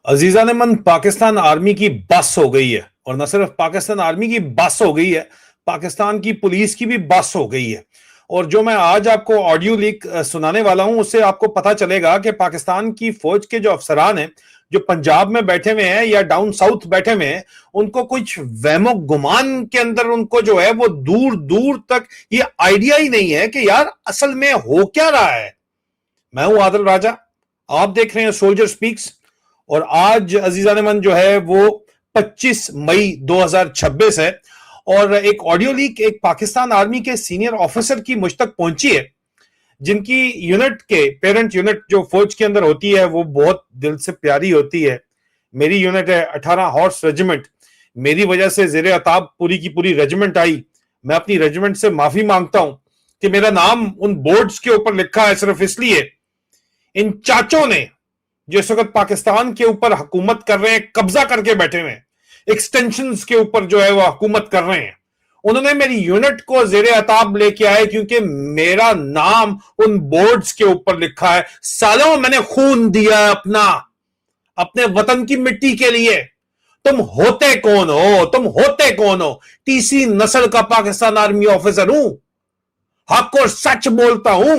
अजीजा ने मन पाकिस्तान आर्मी की बस हो गई है, और न सिर्फ पाकिस्तान आर्मी की बस हो गई है, पाकिस्तान की पुलिस की भी बस हो गई है। और जो मैं आज आपको ऑडियो लीक सुनाने वाला हूं, उससे आपको पता चलेगा कि पाकिस्तान की फौज के जो अफसरान हैं, जो पंजाब में बैठे हुए हैं या डाउन साउथ बैठे हुए हैं, उनको कुछ वहमो गुमान के अंदर उनको जो है वो दूर दूर तक ये आइडिया ही नहीं है कि यार असल में हो क्या रहा है। मैं हूं आदिल राजा, आप देख रहे हैं सोल्जर स्पीक्स। और आज अजीजा नेमन जो है वो 25 मई 2026 है, और एक ऑडियो लीक एक पाकिस्तान आर्मी के सीनियर ऑफिसर की मुझ तक पहुंची है, जिनकी यूनिट के पेरेंट यूनिट जो फौज के अंदर होती है वो बहुत दिल से प्यारी होती है। मेरी यूनिट है 18 हॉर्स रेजिमेंट। मेरी वजह से जेरे अताब पूरी की पूरी रेजिमेंट आई। मैं अपनी रेजिमेंट से माफी मांगता हूं कि मेरा नाम उन बोर्ड्स के ऊपर लिखा है सिर्फ इसलिए इन चाचों ने, जो इस वक्त पाकिस्तान के ऊपर हुकूमत कर रहे हैं, कब्जा करके बैठे हुए हैं, एक्सटेंशन के ऊपर जो है वो हुकूमत कर रहे हैं, उन्होंने मेरी यूनिट को जेरे अताब लेके आए क्योंकि मेरा नाम उन बोर्ड्स के ऊपर लिखा है। सालों मैंने खून दिया है अपना, अपने वतन की मिट्टी के लिए। तुम होते कौन हो? तुम होते कौन हो? तीसरी नस्ल का पाकिस्तान आर्मी ऑफिसर हूं, हक और सच बोलता हूं।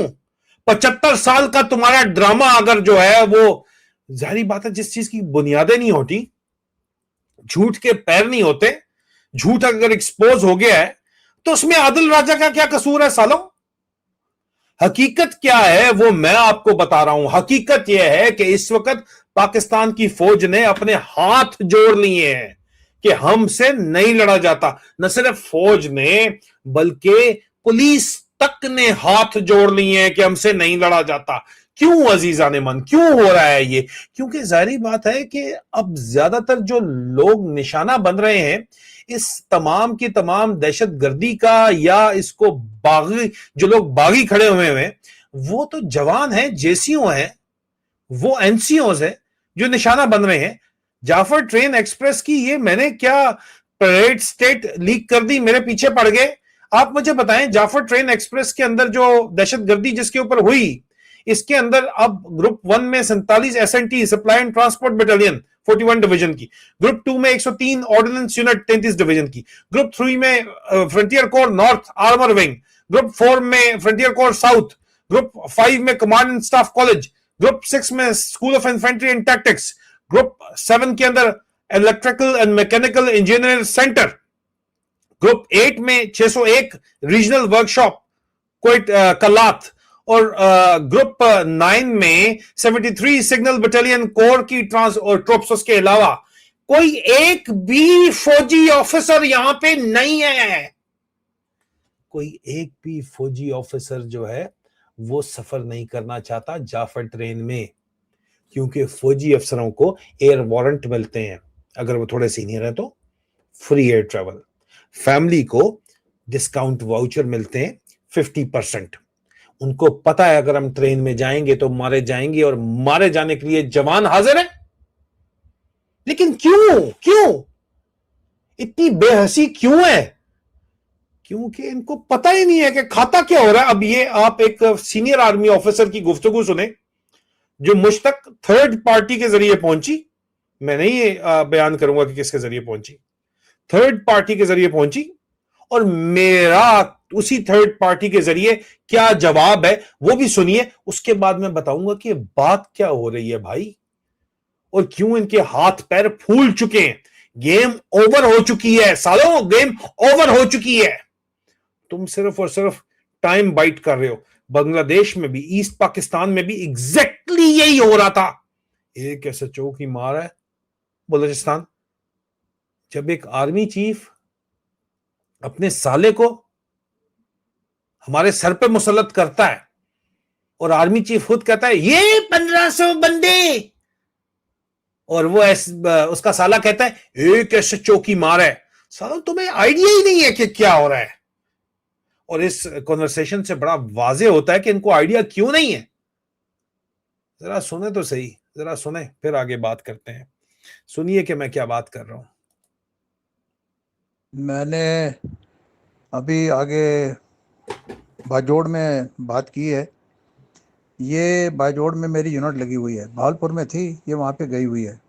75 साल का तुम्हारा ड्रामा अगर जो है वो, जाहिर बात है जिस चीज की बुनियादें नहीं होती, झूठ के पैर नहीं होते, झूठ अगर एक्सपोज हो गया है तो उसमें आदिल राजा का क्या कसूर है सालों? हकीकत क्या है वो मैं आपको बता रहा हूं। हकीकत यह है कि इस वक्त पाकिस्तान की फौज ने अपने हाथ जोड़ लिए हैं कि हमसे नहीं लड़ा जाता। न सिर्फ फौज ने बल्कि पुलिस तक ने हाथ जोड़ लिए हैं कि हमसे नहीं लड़ा जाता। क्यों अजीजा नेमन, क्यों हो रहा है ये? क्योंकि जाहिर बात है कि अब ज्यादातर जो लोग निशाना बन रहे हैं इस तमाम की तमाम दहशत गर्दी का, या इसको बागी, जो लोग बागी खड़े हुए हैं वो तो जवान हैं, जेसीओ हैं, वो एनसीओ है जो निशाना बन रहे हैं। जाफर ट्रेन एक्सप्रेस की ये मैंने क्या परेड स्टेट लीक कर दी, मेरे पीछे पड़ गए। आप मुझे बताएं, जाफर ट्रेन एक्सप्रेस के अंदर जो दहशतगर्दी जिसके ऊपर हुई, इसके अंदर अब ग्रुप 1 में 47 SNT supply and transport battalion 41 division की, ग्रुप 2 में 103 ऑर्डिनेंस यूनिट 33 डिवीजन की, ग्रुप 3 में frontier core north armour wing, group 4 में फ्रंटियर कोर साउथ, ग्रुप 5 में command and staff college, group 6 में school of infantry and tactics, group 7 के अंदर electrical and mechanical engineer centre, group 8 में 601 regional workshop कोइट कलात, और group 9 में 73 signal battalion core की trans और ट्रोप्स के अलावा कोई एक भी फौजी ऑफिसर यहां पे नहीं है। कोई एक भी फौजी ऑफिसर जो है वो सफर नहीं करना चाहता जाफर ट्रेन में, क्योंकि फौजी अफसरों को एयर वारंट मिलते हैं, अगर वो थोड़े सीनियर हैं तो फ्री एयर ट्रैवल, फैमिली को डिस्काउंट वाउचर मिलते हैं 50%। उनको पता है अगर हम ट्रेन में जाएंगे तो मारे जाएंगे, और मारे जाने के लिए जवान हाजिर है। लेकिन क्यों क्यों इतनी बेहसी क्यों है? क्योंकि इनको पता ही नहीं है कि खाता क्या हो रहा है। अब ये आप एक सीनियर आर्मी ऑफिसर की गुफ्तगू सुने जो मुझ तक थर्ड पार्टी के जरिए पहुंची। मैं नहीं ये बयान करूंगा कि किसके जरिए पहुंची, थर्ड पार्टी के जरिए पहुंची, और मेरा उसी थर्ड पार्टी के जरिए क्या जवाब है वो भी सुनिए। उसके बाद मैं बताऊंगा कि बात क्या हो रही है भाई, और क्यों इनके हाथ पैर फूल चुके हैं। गेम ओवर हो चुकी है सालों, गेम ओवर हो चुकी है। तुम सिर्फ और सिर्फ टाइम बाइट कर रहे हो। बांग्लादेश में भी, ईस्ट पाकिस्तान में भी एग्जैक्टली यही हो रहा था। एक एसएचओ की मार है बलूचिस्तान, जब एक आर्मी चीफ अपने साले को हमारे सर पे मुसल्लत करता है और आर्मी चीफ खुद कहता है ये 1500 बंदे, और वो उसका साला कहता है एक एसएचओ की मार है। साला तुम्हें आइडिया ही नहीं है कि क्या हो रहा है। और इस कॉन्वर्सेशन से बड़ा वाजे होता है कि इनको आइडिया क्यों नहीं है। जरा सुने तो सही, जरा सुने फिर आगे बात करते हैं। सुनिए कि मैं क्या बात कर रहा हूं। मैंने अभी आगे बाजोड़ में बात की है। ये बाजोड़ में मेरी यूनिट लगी हुई है, भावलपुर में थी, ये वहाँ पे गई हुई है।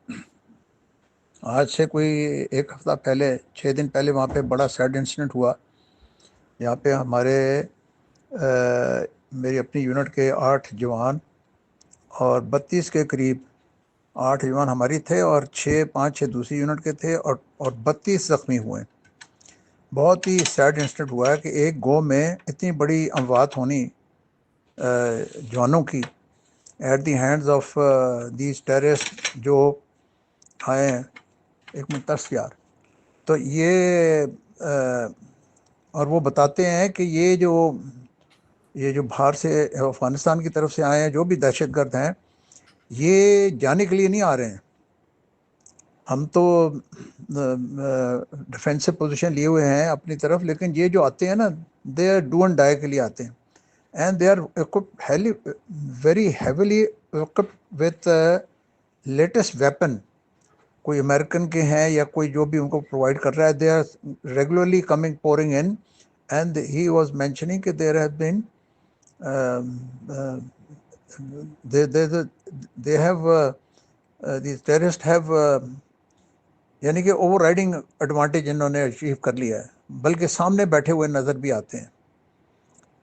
आज से कोई एक हफ्ता पहले, 6 दिन पहले वहाँ पे बड़ा सैड इंसिडेंट हुआ। यहाँ पे हमारे मेरी अपनी यूनिट के 8 जवान और 32 के करीब 8 जवान हमारी थे और 5-6 दूसरी यूनिट के थे और 32 ज़ख्मी हुए। बहुत ही सैड इंसिडेंट हुआ है कि एक गांव में इतनी बड़ी अमवात होनी जवानों की at the hands of these terrorist जो आए हैं। एक मिनट तर्स यार। तो ये और वो बताते हैं कि ये जो बाहर से अफ़गानिस्तान की तरफ से आए हैं, जो भी दहशतगर्द हैं, ये जाने के लिए नहीं आ रहे हैं। हम तो डिफेंसिव पोजीशन लिए हुए हैं अपनी तरफ, लेकिन ये जो आते हैं ना, they are do and die के लिए आते हैं। And they are very heavily equipped with latest weapon. कोई अमेरिकन के हैं या कोई जो भी उनको प्रोवाइड कर रहा है, they are regularly coming pouring in. And he was mentioning कि there have been they have these terrorists have यानी कि ओवरराइडिंग एडवांटेज इन्होंने अचीव कर लिया है, बल्कि सामने बैठे हुए नज़र भी आते हैं।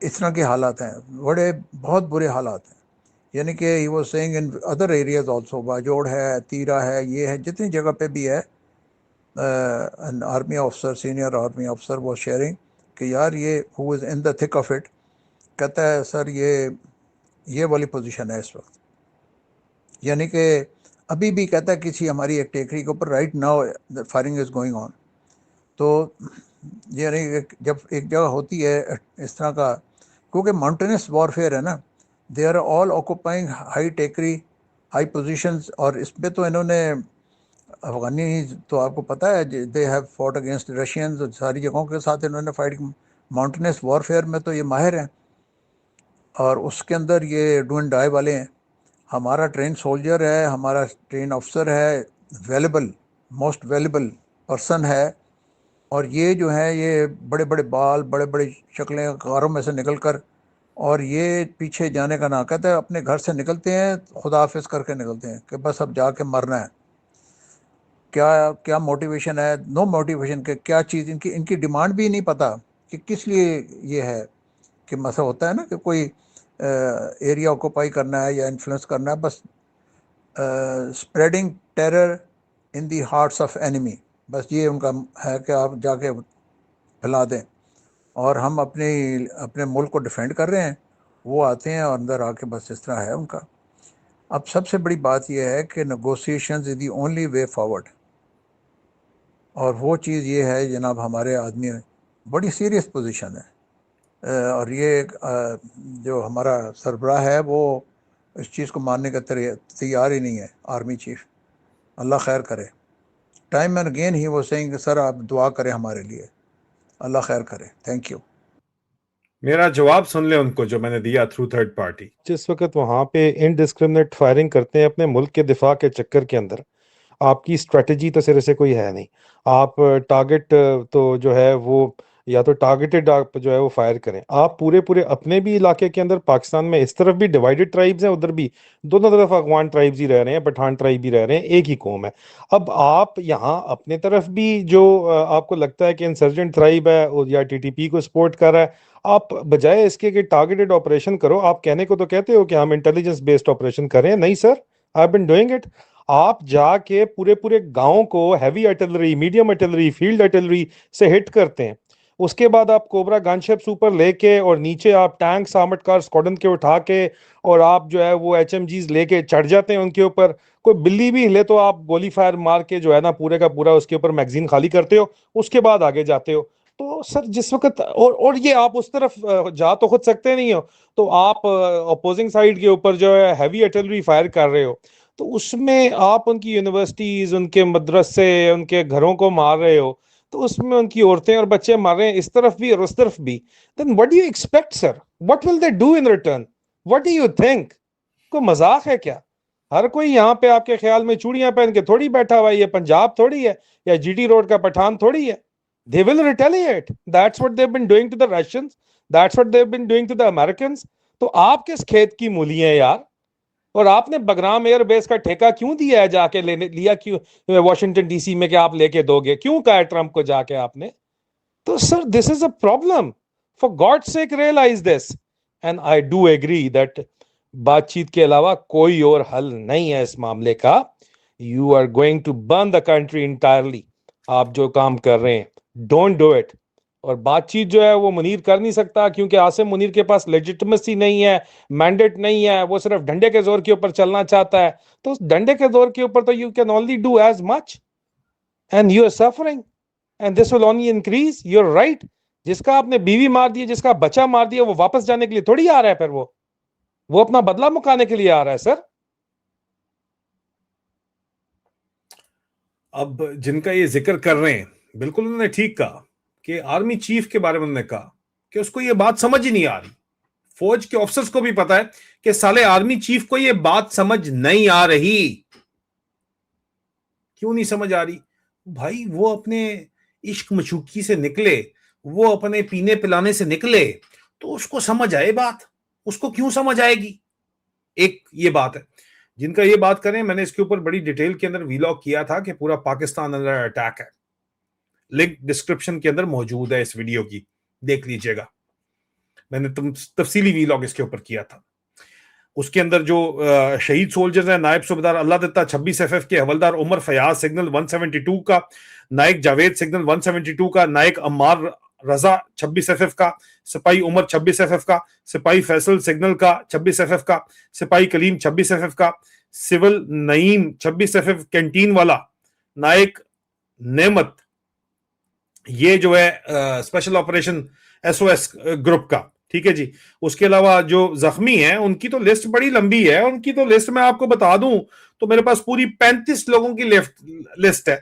इस तरह के हालात हैं, बड़े बहुत बुरे हालात हैं। यानी कि he was saying in other areas also, Bajaur है, तीरा है, ये है, जितनी जगह पे भी है। An army officer, senior army officer was sharing कि यार ये who is in the thick of it, कहता है सर ये वाली पोजीशन है इस वक्त। यानी कि अभी भी कहता है किसी हमारी एक टेकरी के ऊपर right now firing is going on. तो यानी जब एक जगह होती है इस तरह का, क्योंकि माउंटेनस वॉरफेयर है ना, they are all occupying high टेकरी, हाई पोजीशंस। और इस पर तो इन्होंने अफगानी, तो आपको पता है, they have fought against Russians, सारी जगहों के साथ इन्होंने फाइट। माउंटेनस वॉरफेयर में तो ये माहिर हैं और उसके अंदर ये डू एंड डाई वाले हैं। हमारा ट्रेन सोल्जर है, हमारा ट्रेन ऑफिसर है, वेलेबल, मोस्ट वेलेबल पर्सन है। और ये जो है, ये बड़े बड़े बाल, बड़े बड़े शक्लें कारों में से निकल कर, और ये पीछे जाने का ना, कहते हैं अपने घर से निकलते हैं खुदा हाफिज करके निकलते हैं कि बस अब जाके मरना है। क्या क्या मोटिवेशन है? नो मोटिवेशन के क्या चीज़, इनकी डिमांड भी नहीं पता कि किस लिए ये है। कि मसला होता है ना कि कोई एरिया ऑक्यूपाई करना है या इन्फ्लुएंस करना है, बस spreading terror in the hearts of enemy, बस ये उनका है कि आप जाके फैला दें। और हम अपने मुल्क को डिफेंड कर रहे हैं, वो आते हैं और अंदर आके बस इस तरह है उनका। अब सबसे बड़ी बात यह है कि negotiations is the only way forward. और वो चीज़ ये है जनाब, हमारे आदमी बड़ी सीरियस पोजीशन है। और ये जो हमारा सरबराह है वो इस चीज़ को मानने का तैयार ही नहीं है, आर्मी चीफ। अल्लाह खैर करे। टाइम एंड अगेन ही वो सेइंग सर आप दुआ करें हमारे लिए, अल्लाह खैर करे। Thank you. मेरा जवाब सुन ले उनको जो मैंने दिया थ्रू थर्ड पार्टी। जिस वक्त वहां पे इनडिस्क्रिमिनेट फायरिंग करते हैं अपने मुल्क के दिफा के चक्कर के अंदर, आपकी स्ट्रेटजी तो सिरे से कोई है नहीं। आप टारगेट तो जो है वो, या तो टारगेटेड आप जो है वो फायर करें। आप पूरे पूरे अपने भी इलाके के अंदर, पाकिस्तान में इस तरफ भी डिवाइडेड ट्राइब्स हैं, उधर भी दोनों तरफ अफगान ट्राइब्स ही रह रहे हैं, पठान ट्राइब भी रह रहे हैं, एक ही कौम है। अब आप यहाँ अपने तरफ भी जो आपको लगता है कि इंसर्जेंट ट्राइब है या टीटीपी को सपोर्ट कर रहा है, आप बजाय इसके कि टारगेटेड ऑपरेशन करो, आप कहने को तो कहते हो कि हम इंटेलिजेंस बेस्ड ऑपरेशन कर रहे हैं। नहीं sir, I have been doing it. आप जाके पूरे पूरे गांव को heavy artillery, medium artillery, field artillery से हिट करते हैं। उसके बाद आप कोबरा गनशिप्स ऊपर लेके और नीचे आप टैंक आर्मर्ड कार स्क्वाड्रन के उठा के, और आप जो है वो एचएमजीज लेके चढ़ जाते हैं उनके ऊपर। कोई बिल्ली भी हिले तो आप गोली फायर मार के जो है ना पूरे का पूरा उसके ऊपर मैगजीन खाली करते हो, उसके बाद आगे जाते हो। तो सर जिस वक्त, और ये आप उस तरफ जा तो खुद सकते नहीं हो, तो आप अपोजिंग साइड के ऊपर जो है हैवी आर्टिलरी फायर कर रहे हो, तो उसमें आप उनकी यूनिवर्सिटीज, उनके मदरसे, उनके घरों को मार रहे हो, तो उसमें उनकी औरतें और बच्चे मर रहे हैं इस तरफ भी और उस तरफ भी। Then what do you expect sir? What will they do in return? What do you think? कोई मजाक है क्या? हर कोई यहाँ पे आपके ख्याल में चूड़ियां पहन के थोड़ी बैठा हुआ है, ये पंजाब थोड़ी है या जीटी रोड का पठान थोड़ी है। They will retaliate. That's what they've been doing to the Russians. That's what they've been doing to the Americans. तो आप किस खेत की मूली हैं यार? और आपने बगराम एयरबेस का ठेका क्यों दिया है, जाके लेने लिया क्यों वॉशिंगटन डीसी में कि आप लेके दोगे, क्यों कहा है ट्रंप को जाके आपने? तो sir this is a problem, for God sake realize this. And I do agree that बातचीत के अलावा कोई और हल नहीं है इस मामले का। You are going to burn the country entirely. आप जो काम कर रहे हैं, डोंट डू इट। और बातचीत जो है वो मुनीर कर नहीं सकता, क्योंकि आसिम मुनीर के पास लेजिटिमेसी नहीं है, मैंडेट नहीं है, वो सिर्फ डंडे के जोर के ऊपर चलना चाहता है। तो उस डंडे के जोर के ऊपर तो you can only do as much, and you are suffering, and this will only increase. You are right, जिसका आपने बीवी मार दी, जिसका बच्चा मार दिया, वो वापस जाने के लिए थोड़ी आ रहा है, फिर वो अपना बदला मुकाने के लिए आ रहा है सर। अब जिनका ये जिक्र कर रहे हैं, बिल्कुल उन्होंने ठीक कहा कि आर्मी चीफ के बारे में उन्होंने कहा कि उसको ये बात समझ ही नहीं आ रही। फौज के ऑफिसर्स को भी पता है कि साले आर्मी चीफ को ये बात समझ नहीं आ रही। क्यों नहीं समझ आ रही भाई? वो अपने इश्क मशूकी से निकले, वो अपने पीने पिलाने से निकले, तो उसको समझ आए बात। उसको क्यों समझ आएगी? एक ये बात है। जिनका ये बात करें, मैंने इसके ऊपर बड़ी डिटेल के अंदर वीलॉग किया था कि पूरा पाकिस्तान अंडर अटैक है। लिंक डिस्क्रिप्शन के अंदर मौजूद है इस वीडियो की, देख लीजिएगा। मैंने तफसीली वीलॉग इसके ऊपर किया था। उसके अंदर जो शहीद सोल्जर्स हैं, नायब सूबेदार अल्लाह दिता 26 FF के हवलदार उमर फयाज सिग्नल 172 का, नायक जावेद सिग्नल 172 का, नायक अम्मार रजा 26 FF का, सिपाही उमर 26 FF का, सिपाही फैसल सिग्नल का 26 FF का, सिपाही कलीम 26 FF का, सिविल नईम 26 FF कैंटीन वाला, नायक नेमत, ये जो है स्पेशल ऑपरेशन SOS ग्रुप का, ठीक है जी। उसके अलावा जो जख्मी हैं उनकी तो लिस्ट बड़ी लंबी है। उनकी तो लिस्ट मैं आपको बता दूं तो मेरे पास पूरी 35 लोगों की लिस्ट है,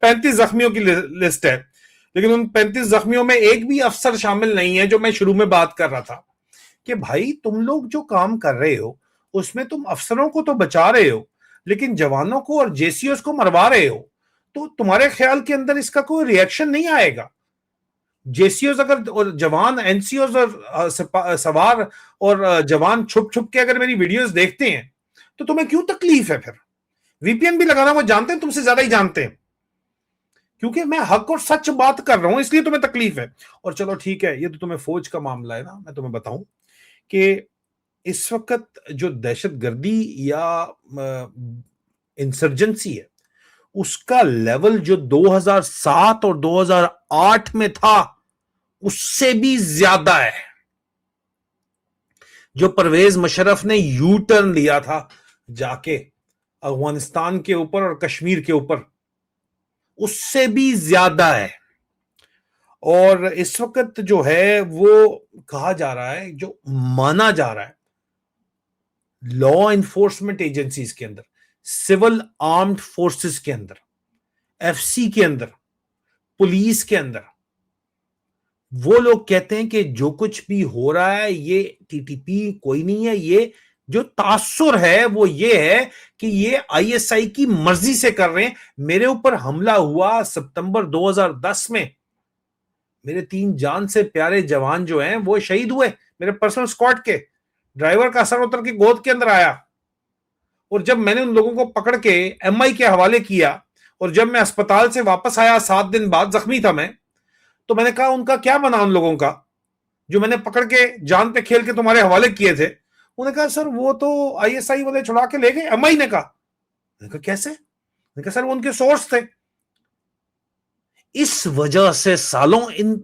35 जख्मियों की लिस्ट है। लेकिन उन 35 जख्मियों में एक भी अफसर शामिल नहीं है। जो मैं शुरू में बात कर रहा था कि भाई तुम लोग जो काम कर रहे हो उसमें तुम अफसरों को तो बचा रहे हो, लेकिन जवानों को और JCOs को मरवा रहे हो। तो तुम्हारे ख्याल के अंदर इसका कोई रिएक्शन नहीं आएगा? JCOs अगर और जवान, NCOs और सवार और जवान छुप छुप के अगर मेरी वीडियोस देखते हैं तो तुम्हें क्यों तकलीफ है? फिर VPN भी लगाना वो जानते हैं, तुमसे ज्यादा ही जानते हैं, क्योंकि मैं हक और सच बात कर रहा हूं, इसलिए तुम्हें तकलीफ है। और चलो ठीक है, ये तो तुम्हें फौज का मामला है ना। मैं तुम्हें बताऊं कि इस वक्त जो दहशतगर्दी या इंसर्जेंसी है उसका लेवल जो 2007 और 2008 में था उससे भी ज्यादा है। जो परवेज मुशर्रफ ने यू टर्न लिया था जाके अफगानिस्तान के ऊपर और कश्मीर के ऊपर, उससे भी ज्यादा है। और इस वक्त जो है वो कहा जा रहा है, जो माना जा रहा है लॉ इन्फोर्समेंट एजेंसीज के अंदर, सिविल आर्म्ड फोर्सेस के अंदर, FC के अंदर, पुलिस के अंदर, वो लोग कहते हैं कि जो कुछ भी हो रहा है ये TTP कोई नहीं है। ये जो तासुर है वो ये है कि ये ISI की मर्जी से कर रहे हैं। मेरे ऊपर हमला हुआ सितंबर 2010 में, मेरे 3 जान से प्यारे जवान जो हैं वो शहीद हुए। मेरे पर्सनल स्क्वाड के ड्राइवर का सर उतर के गोद के अंदर आया। और जब मैंने उन लोगों को पकड़ के MI के हवाले किया और जब मैं अस्पताल से वापस आया 7 दिन बाद, जख्मी था मैं, तो मैंने कहा उनका क्या बना उन लोगों का जो मैंने पकड़ के जान पे खेल के तुम्हारे हवाले किए थे? उन्होंने कहा सर वो तो ISI वाले छुड़ा के ले गए। MI ने कहा। मैंने कहा कैसे? मैंने कहा सर वो उनके सोर्स थे। इस वजह से सालों, इन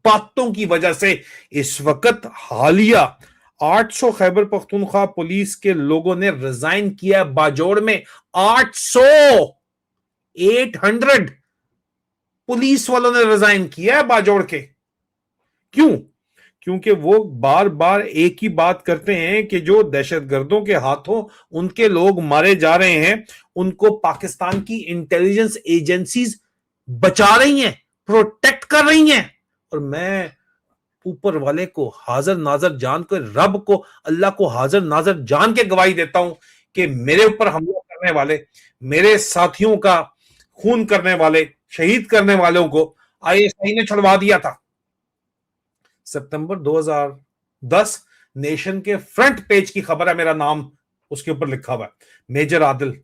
बातों की वजह से इस वक्त हालिया 800 खैबर पख्तूनख्वा पुलिस के लोगों ने रिजाइन किया बाजोड़ में। 800 पुलिस वालों ने रिजाइन किया है बाजोड़ के। क्यों? क्योंकि वो बार बार एक ही बात करते हैं कि जो दहशतगर्दों के हाथों उनके लोग मारे जा रहे हैं उनको पाकिस्तान की इंटेलिजेंस एजेंसीज बचा रही हैं, प्रोटेक्ट कर रही हैं। और मैं ऊपर वाले को हाजिर नाजर जान कर, रब को, अल्लाह को हाजिर नाजर जान के गवाही देता हूं कि मेरे ऊपर हमला करने वाले, मेरे साथियों का खून करने वाले, शहीद करने वालों को ISI ने छुड़वा दिया था। सितंबर 2010 नेशन के फ्रंट पेज की खबर है, मेरा नाम उसके ऊपर लिखा हुआ है मेजर आदिल,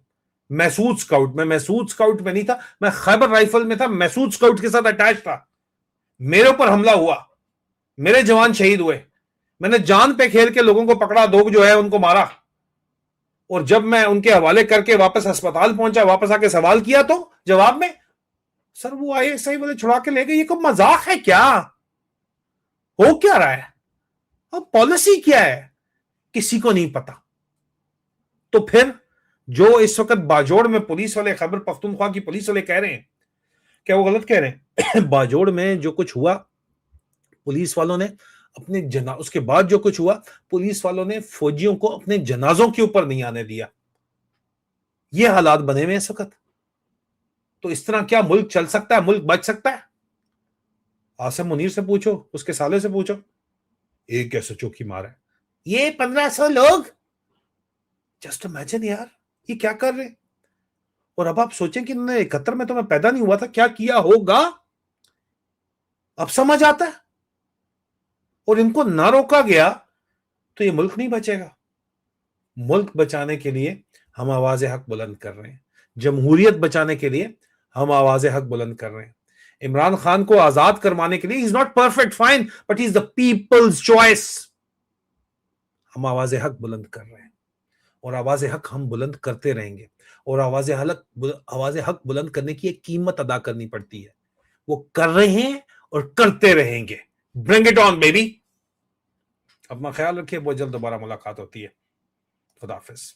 मैसूद स्काउट। मैं मैसूद स्काउट में नहीं था, मैं खैबर राइफल में था, मैसूद स्काउट के साथ अटैच था। मेरे ऊपर हमला हुआ, मेरे जवान शहीद हुए, मैंने जान पे खेल के लोगों को पकड़ा, दो जो है उनको मारा, और जब मैं उनके हवाले करके वापस अस्पताल पहुंचा, वापस आके सवाल किया तो जवाब में सर वो आए सही बोले छुड़ा के ले गए। ये कोई मजाक है क्या? हो क्या रहा है? अब पॉलिसी क्या है किसी को नहीं पता। तो फिर जो इस वक्त बाजोड़ में पुलिस वाले, खैबर पख्तूनख्वा की पुलिस वाले कह रहे हैं, क्या वो गलत कह रहे हैं? बाजोड़ में जो कुछ हुआ, पुलिस वालों ने अपने उसके बाद जो कुछ हुआ, पुलिस वालों ने फौजियों को अपने जनाजों के ऊपर नहीं आने दिया। ये हालात बने हुए इस वक्त। तो इस तरह क्या मुल्क चल सकता है? मुल्क बच सकता है? आसिम मुनीर से पूछो, उसके साले से पूछो, एक कैसे चौकी मार है। ये 1500 लोग, जस्ट इमेजिन यार, ये क्या कर रहे हैं। और अब आप सोचें कि इन्होंने 71 में तो मैं पैदा नहीं हुआ था, क्या किया होगा, अब समझ आता है। और इनको ना रोका गया तो ये मुल्क नहीं बचेगा। मुल्क बचाने के लिए हम आवाज हक बुलंद कर रहे हैं, जमहूरियत बचाने के लिए हम आवाज हक बुलंद कर रहे हैं। इमरान खान को आजाद करवाने के लिए, is not perfect fine, but is the people's choice. हम आवाज हक बुलंद कर रहे हैं और आवाज हक हम बुलंद करते रहेंगे। और आवाज हक बुलंद करने की एक कीमत अदा करनी पड़ती है, वो कर रहे हैं और करते रहेंगे। Bring it on baby. अपना ख्याल रखिए, बहुत जल्द दोबारा मुलाकात होती है। खुदा हाफिज।